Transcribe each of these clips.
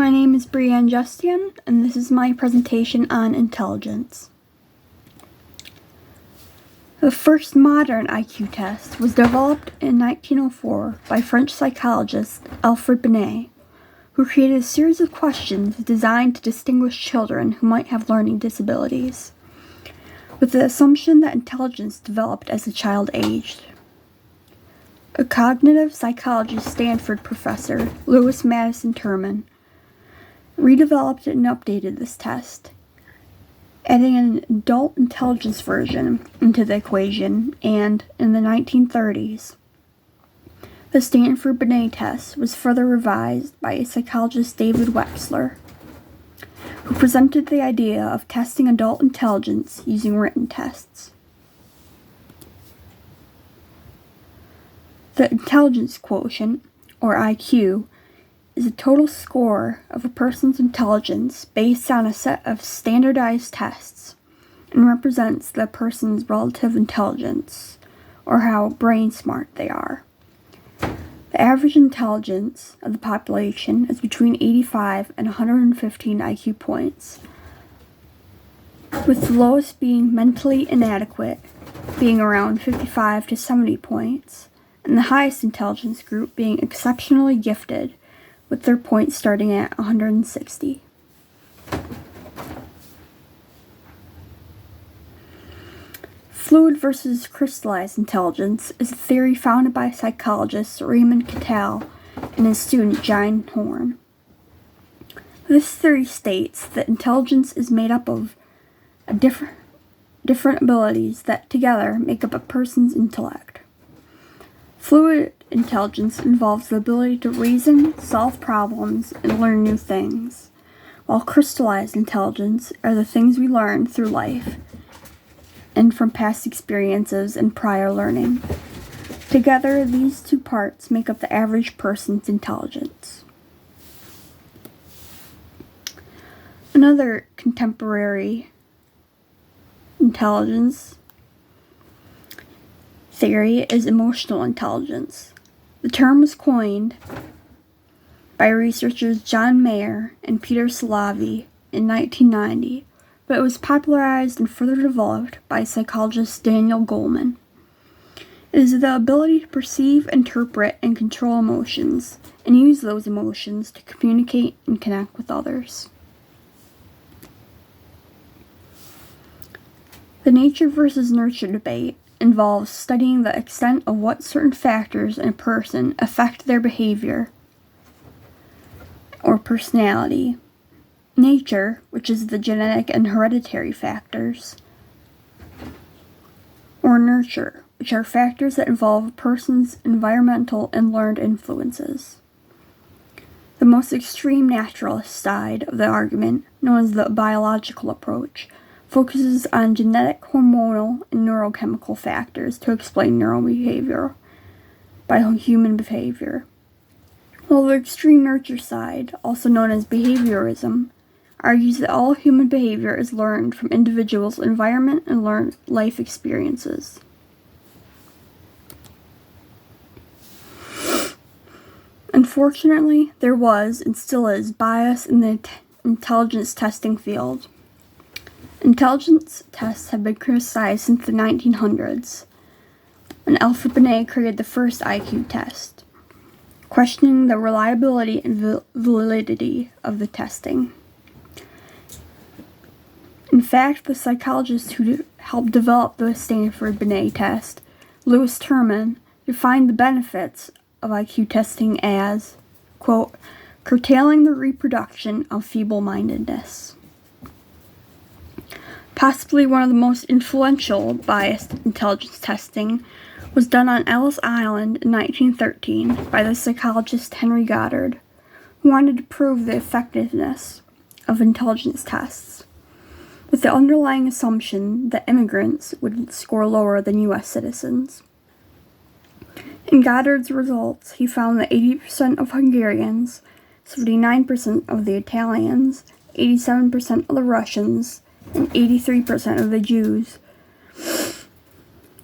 My name is Brianne Justian, and this is my presentation on intelligence. The first modern IQ test was developed in 1904 by French psychologist Alfred Binet, who created a series of questions designed to distinguish children who might have learning disabilities, with the assumption that intelligence developed as the child aged. A cognitive psychology Stanford professor, Lewis Madison Terman, redeveloped and updated this test, adding an adult intelligence version into the equation, and in the 1930s, the Stanford-Binet test was further revised by psychologist David Wechsler, who presented the idea of testing adult intelligence using written tests. The intelligence quotient, or IQ, is a total score of a person's intelligence based on a set of standardized tests and represents the person's relative intelligence, or how brain smart they are. The average intelligence of the population is between 85 and 115 IQ points, with the lowest being mentally inadequate, being around 55 to 70 points, and the highest intelligence group being exceptionally gifted, with their points starting at 160. Fluid versus crystallized intelligence is a theory founded by psychologist Raymond Cattell and his student John Horn. This theory states that intelligence is made up of different abilities that together make up a person's intellect. Fluid intelligence involves the ability to reason, solve problems, and learn new things, while crystallized intelligence are the things we learn through life and from past experiences and prior learning. Together, these two parts make up the average person's intelligence. Another contemporary intelligence theory is emotional intelligence. The term was coined by researchers John Mayer and Peter Salovey in 1990, but it was popularized and further developed by psychologist Daniel Goleman. It is the ability to perceive, interpret, and control emotions, and use those emotions to communicate and connect with others. The nature versus nurture debate involves studying the extent of what certain factors in a person affect their behavior or personality. Nature, which is the genetic and hereditary factors, or nurture, which are factors that involve a person's environmental and learned influences. The most extreme naturalist side of the argument, known as the biological approach, focuses on genetic, hormonal, and neurochemical factors to explain neurobehavior by human behavior. While the extreme nurture side, also known as behaviorism, argues that all human behavior is learned from individuals' environment and learned life experiences. Unfortunately, there was, and still is, bias in the intelligence testing field. Intelligence tests have been criticized since the 1900s, when Alfred Binet created the first IQ test, questioning the reliability and validity of the testing. In fact, the psychologist who helped develop the Stanford-Binet test, Lewis Terman, defined the benefits of IQ testing as, quote, curtailing the reproduction of feeble-mindedness. Possibly one of the most influential biased intelligence testing was done on Ellis Island in 1913 by the psychologist Henry Goddard, who wanted to prove the effectiveness of intelligence tests, with the underlying assumption that immigrants would score lower than U.S. citizens. In Goddard's results, he found that 80% of Hungarians, 79% of the Italians, 87% of the Russians, and 83% of the Jews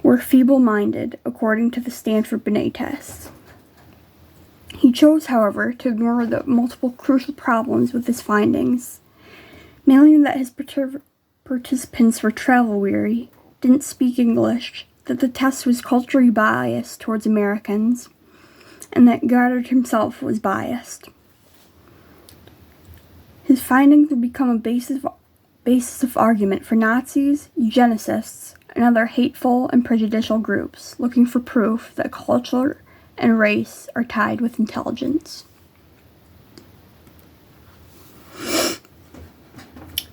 were feeble-minded, according to the Stanford-Binet test. He chose, however, to ignore the multiple crucial problems with his findings, mainly that his participants were travel-weary, didn't speak English, that the test was culturally biased towards Americans, and that Goddard himself was biased. His findings would become a basis of argument for Nazis, eugenicists, and other hateful and prejudicial groups looking for proof that culture and race are tied with intelligence.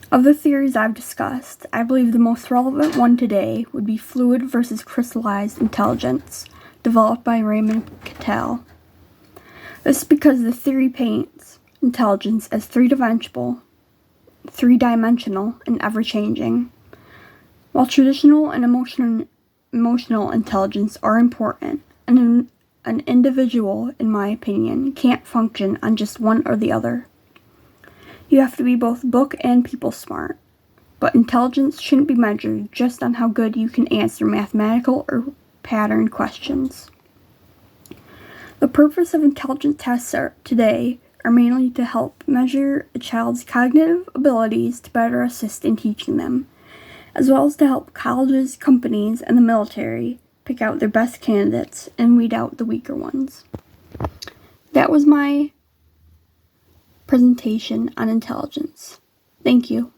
Of the theories I've discussed, I believe the most relevant one today would be fluid versus crystallized intelligence, developed by Raymond Cattell. This is because the theory paints intelligence as three-dimensional, and ever-changing. While traditional and emotional intelligence are important, and an individual, in my opinion, can't function on just one or the other. You have to be both book and people smart, but intelligence shouldn't be measured just on how good you can answer mathematical or pattern questions. The purpose of intelligence tests today are mainly to help measure a child's cognitive abilities to better assist in teaching them, as well as to help colleges, companies, and the military pick out their best candidates and weed out the weaker ones. That was my presentation on intelligence. Thank you.